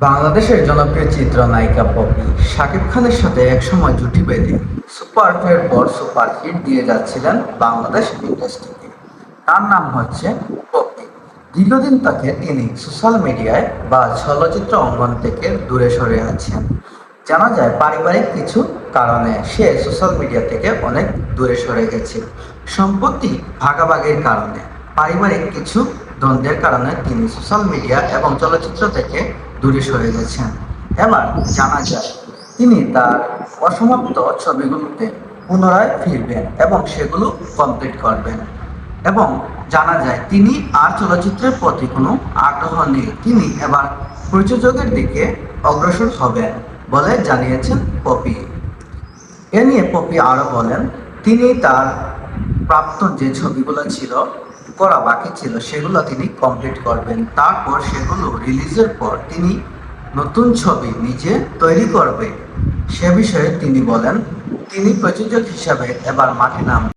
বাংলাদেশের জনপ্রিয় চিত্রনায়িকা পপি শাকিব খানের সাথে একসময় জুটি বেঁধে সুপারহিটের পর সুপারহিট দিয়ে যাচ্ছিলেন বাংলাদেশ ইন্ডাস্ট্রিকে। তার নাম হচ্ছে পপি। দীর্ঘদিন তাকে তিনি সোশ্যাল মিডিয়ায় বা চলচ্চিত্র অঙ্গন থেকে দূরে সরে আছেন। জানা যায় পারিবারিক কিছু কারণে সে সোশ্যাল মিডিয়া থেকে অনেক দূরে সরে গেছে। সম্পত্তি ভাগাভাগির কারণে, পারিবারিক কিছু দ্বন্দ্বের কারণে তিনি সোশ্যাল মিডিয়া এবং চলচ্চিত্র থেকে দূরে সরে গেছেন। এবার জানা যায় তিনি তার অসমাপ্ত ছবিগুলোতে পুনরায় ফিরবেন এবং সেগুলো কমপ্লিট করবেন। এবং জানা যায় তিনি আর চলচ্চিত্রের প্রতি কোনো আগ্রহ নেই, তিনি এবার প্রযোজকের দিকে অগ্রসর হবেন বলে জানিয়েছেন পপি। এ নিয়ে পপি আরও বলেন, তিনি তার প্রাক্তন যে ছবিগুলো ছিল, করা বাকি ছিল, সেগুলো তিনি কমপ্লিট করবেন। তারপর সেগুলো রিলিজের পর তিনি নতুন ছবি নিজে তৈরি করবে। সে বিষয়ে তিনি বলেন, তিনি প্রযোজক হিসাবে এবার মাঠে নামবেন।